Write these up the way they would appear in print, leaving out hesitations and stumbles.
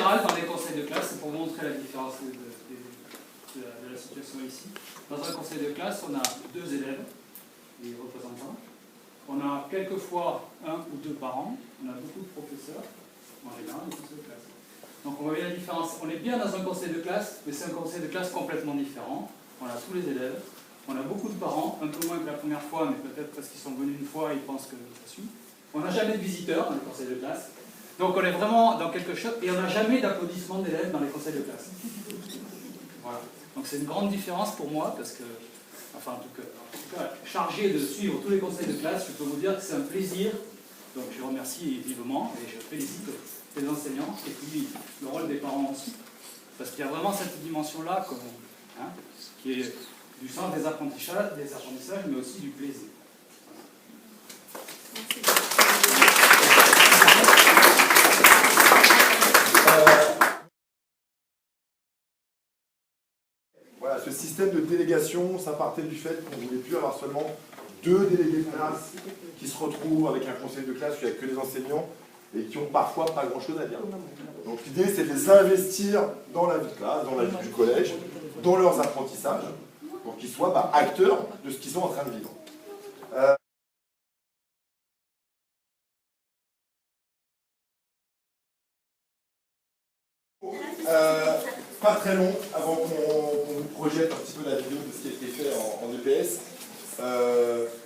général, dans les conseils de classe, c'est pour vous montrer la différence de la situation ici. Dans un conseil de classe, on a 2 élèves, les représentants. On a quelquefois 1 ou 2 parents. On a beaucoup de professeurs, en général, dans les conseils de classe. Donc on voit bien la différence. On est bien dans un conseil de classe, mais c'est un conseil de classe complètement différent. On a tous les élèves. On a beaucoup de parents, un peu moins que la première fois, mais peut-être parce qu'ils sont venus une fois et ils pensent que ça suit. On n'a jamais de visiteurs dans les conseils de classe. Donc on est vraiment dans quelque chose, et on n'a jamais d'applaudissements d'élèves dans les conseils de classe. Voilà. Donc c'est une grande différence pour moi, parce que, enfin en tout cas, chargé de suivre tous les conseils de classe, je peux vous dire que c'est un plaisir. Donc je remercie vivement, et je félicite les enseignants, et puis le rôle des parents aussi. Parce qu'il y a vraiment cette dimension-là, qui est du sens des apprentissages, mais aussi du plaisir. Voilà, ce système de délégation, ça partait du fait qu'on ne voulait plus avoir seulement 2 délégués de classe qui se retrouvent avec un conseil de classe où il n'y a que les enseignants et qui ont parfois pas grand-chose à dire. Donc l'idée, c'est de les investir dans la vie de classe, dans la vie du collège, dans leurs apprentissages, pour qu'ils soient acteurs de ce qu'ils sont en train de vivre. Pas très long avant qu'on vous projette un petit peu la vidéo de ce qui a été fait en EPS.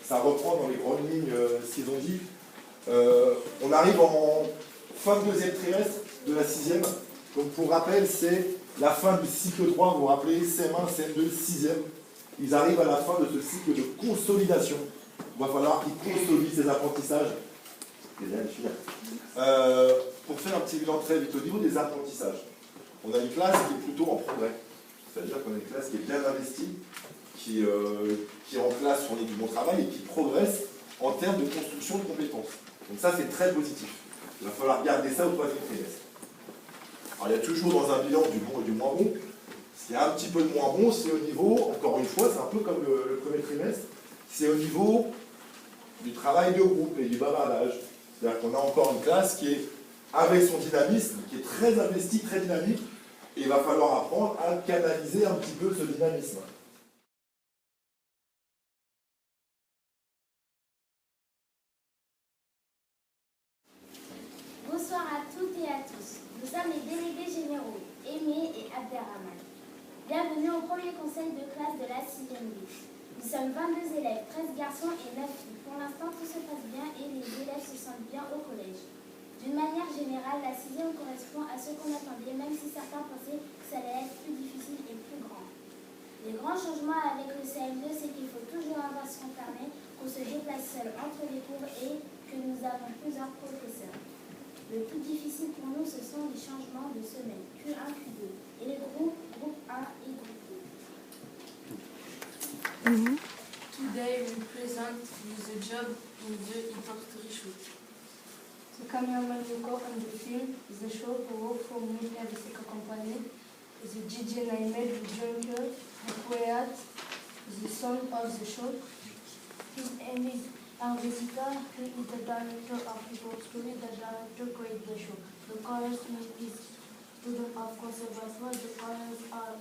Ça reprend dans les grandes lignes ce qu'ils ont dit. On arrive en fin de 2e trimestre de la 6e. Donc pour rappel, c'est la fin du cycle 3, vous vous rappelez, CM1, CM2, 6e. Ils arrivent à la fin de ce cycle de consolidation. Il va falloir qu'ils consolident ces apprentissages. Pour faire un petit bilan très vite, au niveau des apprentissages, on a une classe qui est plutôt en progrès. C'est-à-dire qu'on a une classe qui est bien investie, qui est en classe fournit du bon travail et qui progresse en termes de construction de compétences. Donc ça, c'est très positif. Il va falloir garder ça au 3e trimestre. Alors il y a toujours dans un bilan du bon et du moins bon. Ce qui est un petit peu de moins bon, c'est au niveau, encore une fois, c'est un peu comme le 1er trimestre, c'est au niveau du travail de groupe et du bavardage. C'est-à-dire qu'on a encore une classe qui est, avec son dynamisme, qui est très investie, très dynamique, et il va falloir apprendre à canaliser un petit peu ce dynamisme. Bonsoir à toutes et à tous. Nous sommes les délégués généraux, Aimé et Abderrahman. Bienvenue au premier conseil de classe de la 6e B. Nous sommes 22 élèves, 13 garçons et 9 filles. Pour l'instant, tout se passe bien et les élèves se sentent bien au collège. D'une manière générale, la 6e correspond à ce qu'on attendait, même si certains pensaient que ça allait être plus difficile et plus grand. Les grands changements avec le CM2, c'est qu'il faut toujours avoir son carnet, qu'on se déplace seul entre les cours et que nous avons plusieurs professeurs. Le plus difficile pour nous, ce sont les changements de semaine, Q1, Q2, et les groupes, groupe 1 et groupe 2. Today we present you the job in the infantry show. The cameraman will go on the film, the show to work for Military Bicycle Company, the DJ Naimed, the junker, the poet, the son of the show. His name is Arvesika, he is the director of people school, the director created the show. The chorus name is student of conservatoire. The chorus are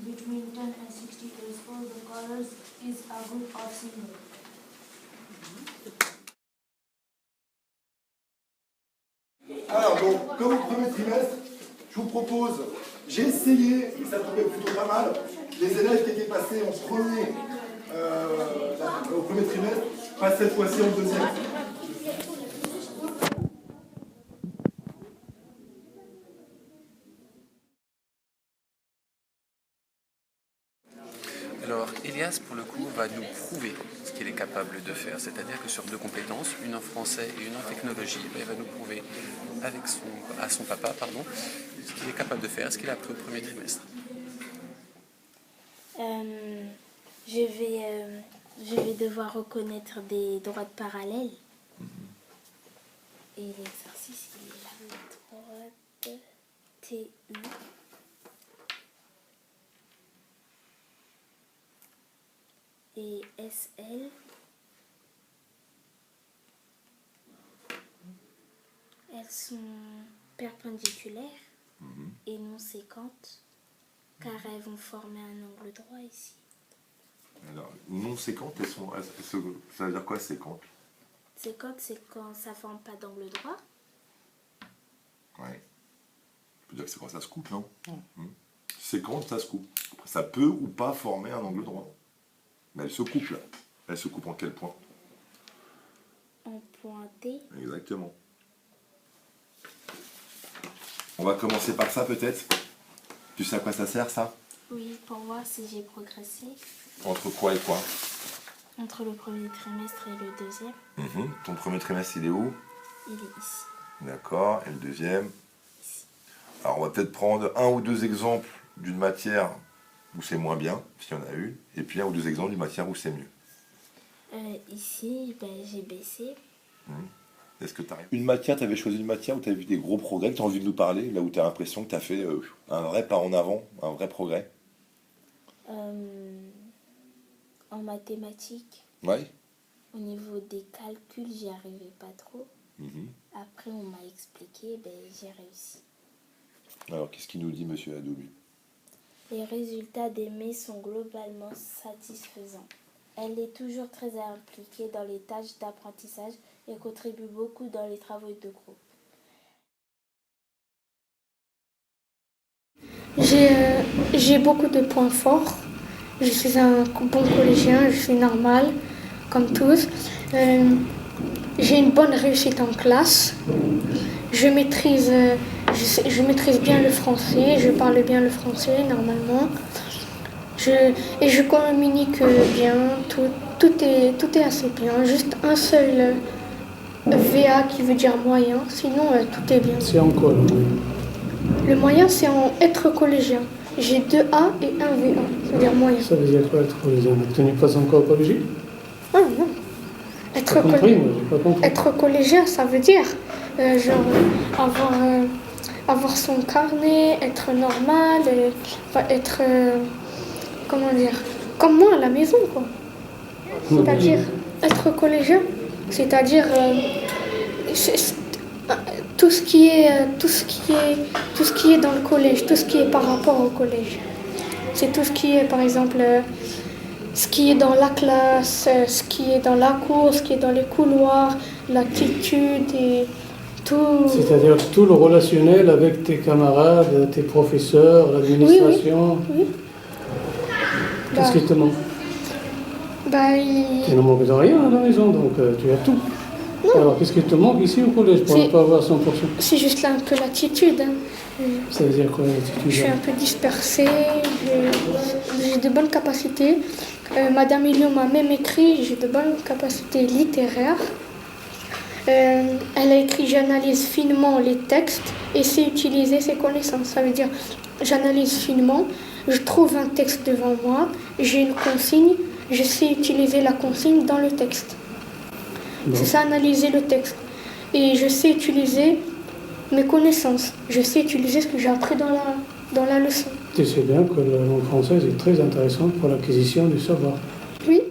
between 10 and 60 years old. The chorus is a group of singers. Alors donc, comme au 1er trimestre, je vous propose, j'ai essayé, et ça tombait plutôt pas mal, les élèves qui étaient passés en au 1er trimestre, passent cette fois-ci en 2e. Alors, Elias, pour le coup, va nous prouver ce qu'il est capable de faire. C'est-à-dire que sur 2 compétences, une en français et une en technologie, il va nous prouver à son papa, ce qu'il est capable de faire, ce qu'il a appris au 1er trimestre. Je vais devoir reconnaître des droites parallèles. Et l'exercice, il est là, droite, TU. Et SL. Elles sont perpendiculaires. et non séquentes, car elles vont former un angle droit ici. Alors, non séquentes, ça veut dire quoi séquentes? Séquentes, c'est quand ça forme pas d'angle droit. Ouais. On peut dire que c'est quand ça se coupe, non? Séquente, ça se coupe. Après, ça peut ou pas former un angle droit. Mais elle se coupe là. Elle se coupe en quel point? En pointé. Exactement. On va commencer par ça peut-être. Tu sais à quoi ça sert ça? Oui, pour voir si j'ai progressé. Entre quoi et quoi? Entre le premier trimestre et le deuxième, Ton premier trimestre il est où? il est ici. D'accord. Et le deuxième? Alors on va peut-être prendre un ou deux exemples d'une matière où c'est moins bien, s'il y en a une, et puis un ou deux exemples d'une matière où c'est mieux. Ici, j'ai baissé. Est-ce que tu arrives? Une matière, tu avais choisi une matière où tu as vu des gros progrès, que tu as envie de nous parler, là où tu as l'impression que tu as fait un vrai pas en avant, un vrai progrès? En mathématiques, Ouais. au niveau des calculs, j'y arrivais pas trop. Après, on m'a expliqué, j'ai réussi. Alors, qu'est-ce qu'il nous dit, monsieur Adoulu? Les résultats d'Aimée sont globalement satisfaisants. Elle est toujours très impliquée dans les tâches d'apprentissage et contribue beaucoup dans les travaux de groupe. J'ai beaucoup de points forts. Je suis un bon collégien, je suis normal, comme tous. J'ai une bonne réussite en classe. Je maîtrise bien le français, je parle bien le français normalement. Et je communique bien, tout est assez bien. Juste un seul VA qui veut dire moyen, sinon tout est bien. C'est en quoi? Le moyen, c'est en être collégien. J'ai 2 A et un VA, c'est-à-dire moyen. Ça veut dire quoi être collégien? Tu n'es pas encore collégien? Ah non. J'ai pas compris, moi, j'ai pas compris. Être collégien, ça veut dire avoir son carnet, être normal, être, comment dire, comme moi à la maison, quoi. C'est-à-dire, être collégien, c'est-à-dire tout ce qui est dans le collège, tout ce qui est par rapport au collège. C'est tout ce qui est, par exemple, ce qui est dans la classe, ce qui est dans la cour, ce qui est dans les couloirs, l'attitude et tout. C'est-à-dire tout le relationnel avec tes camarades, tes professeurs, l'administration. Oui. Qu'est-ce qui te manque? Tu ne manques de rien à la maison, donc tu as tout. Non. Alors qu'est-ce qui te manque ici au collège pour ne pas avoir 100%? C'est juste là un peu l'attitude. Ça veut dire quoi l'attitude? Je suis un peu dispersée, j'ai de bonnes capacités. Madame Elio m'a même écrit, j'ai de bonnes capacités littéraires. Elle a écrit « J'analyse finement les textes et sais utiliser ses connaissances ». Ça veut dire j'analyse finement, je trouve un texte devant moi, j'ai une consigne, je sais utiliser la consigne dans le texte. Bon. C'est ça, analyser le texte. Et je sais utiliser mes connaissances. Je sais utiliser ce que j'ai appris dans la leçon. Tu sais bien que la langue française est très intéressante pour l'acquisition du savoir. Oui.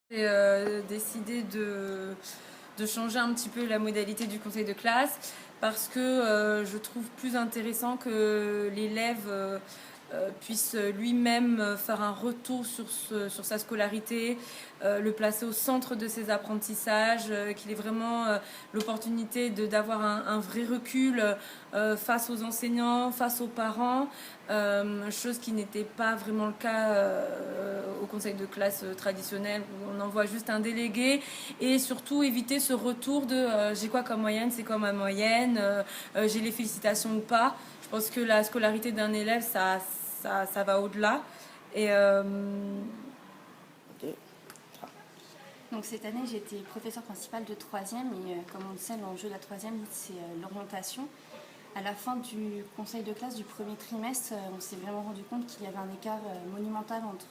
J'ai décidé de changer un petit peu la modalité du conseil de classe parce que je trouve plus intéressant que l'élève puisse lui-même faire un retour sur sa scolarité, le placer au centre de ses apprentissages, qu'il ait vraiment l'opportunité d'avoir un vrai recul face aux enseignants, face aux parents, chose qui n'était pas vraiment le cas au conseil de classe traditionnel où on envoie juste un délégué, et surtout éviter ce retour de j'ai quoi comme moyenne, c'est quoi ma moyenne, j'ai les félicitations ou pas. Je pense que la scolarité d'un élève, ça va au-delà. Et donc cette année, j'ai été professeure principale de 3e et comme on le sait, l'enjeu de la 3e, c'est l'orientation. À la fin du conseil de classe du premier trimestre, on s'est vraiment rendu compte qu'il y avait un écart monumental entre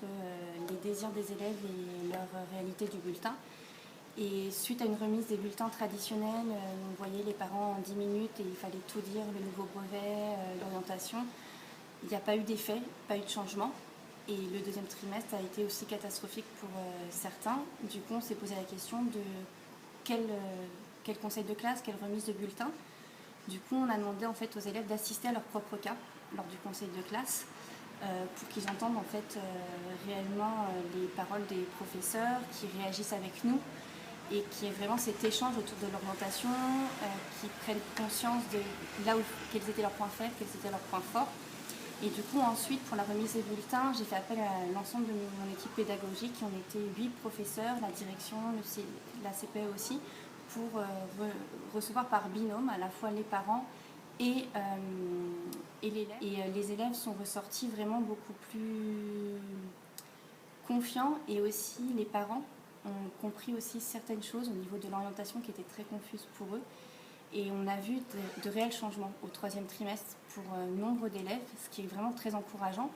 les désirs des élèves et leur réalité du bulletin. Et suite à une remise des bulletins traditionnels, on voyait les parents en 10 minutes et il fallait tout dire, le nouveau brevet, l'orientation. Il n'y a pas eu d'effet, pas eu de changement. Et le deuxième trimestre a été aussi catastrophique pour certains. Du coup, on s'est posé la question de quel conseil de classe, quelle remise de bulletin. Du coup, on a demandé en fait aux élèves d'assister à leur propre cas lors du conseil de classe pour qu'ils entendent en fait réellement les paroles des professeurs, qui réagissent avec nous et qu'il y ait vraiment cet échange autour de l'orientation, qu'ils prennent conscience de là où quels étaient leurs points faibles, quels étaient leurs points forts. Et du coup, ensuite, pour la remise des bulletins, j'ai fait appel à l'ensemble de mon équipe pédagogique, qui ont été 8 professeurs, la direction, la CPE aussi, pour recevoir par binôme à la fois les parents et l'élève. Et les élèves sont ressortis vraiment beaucoup plus confiants, et aussi les parents ont compris aussi certaines choses au niveau de l'orientation qui étaient très confuses pour eux. Et on a vu de réels changements au 3e trimestre pour nombre d'élèves, ce qui est vraiment très encourageant.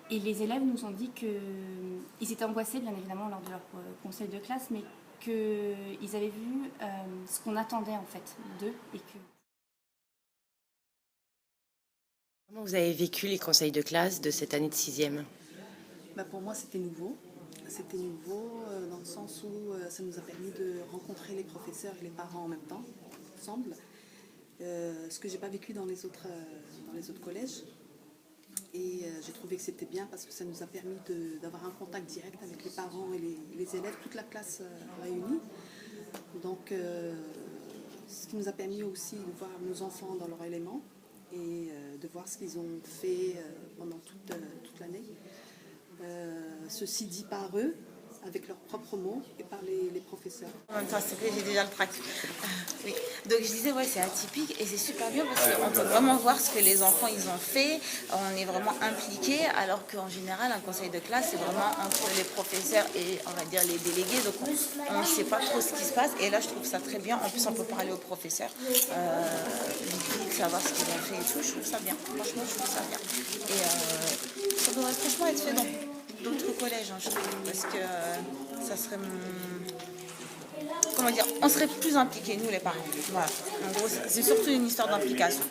Et les élèves nous ont dit qu'ils étaient angoissés, bien évidemment, lors de leur conseil de classe, mais qu'ils avaient vu ce qu'on attendait en fait d'eux. Comment vous avez vécu les conseils de classe de cette année de 6e? Pour moi, c'était nouveau. C'était nouveau dans le sens où ça nous a permis de rencontrer les professeurs et les parents en même temps, ensemble. Ce que je n'ai pas vécu dans les autres collèges. Et j'ai trouvé que c'était bien parce que ça nous a permis d'avoir un contact direct avec les parents et les élèves, toute la classe réunie. Donc, ce qui nous a permis aussi de voir nos enfants dans leur élément et de voir ce qu'ils ont fait pendant toute l'année. Ceci dit par eux, avec leurs propres mots et par les professeurs. En même temps, c'est vrai, j'ai déjà le trac. Oui. Donc je disais, ouais, c'est atypique et c'est super bien parce qu'on peut vraiment voir ce que les enfants ils ont fait. On est vraiment impliqués, alors qu'en général, un conseil de classe, c'est vraiment entre les professeurs et, on va dire, les délégués. Donc on ne sait pas trop ce qui se passe. Et là, je trouve ça très bien. En plus, on peut parler aux professeurs, savoir ce qu'ils ont fait et tout. Je trouve ça bien. Franchement, je trouve ça bien. Et ça devrait franchement être fait dans d'autres collèges, je trouve, parce que ça serait, comment dire, on serait plus impliqués, nous les parents. Voilà. En gros, c'est surtout une histoire d'implication.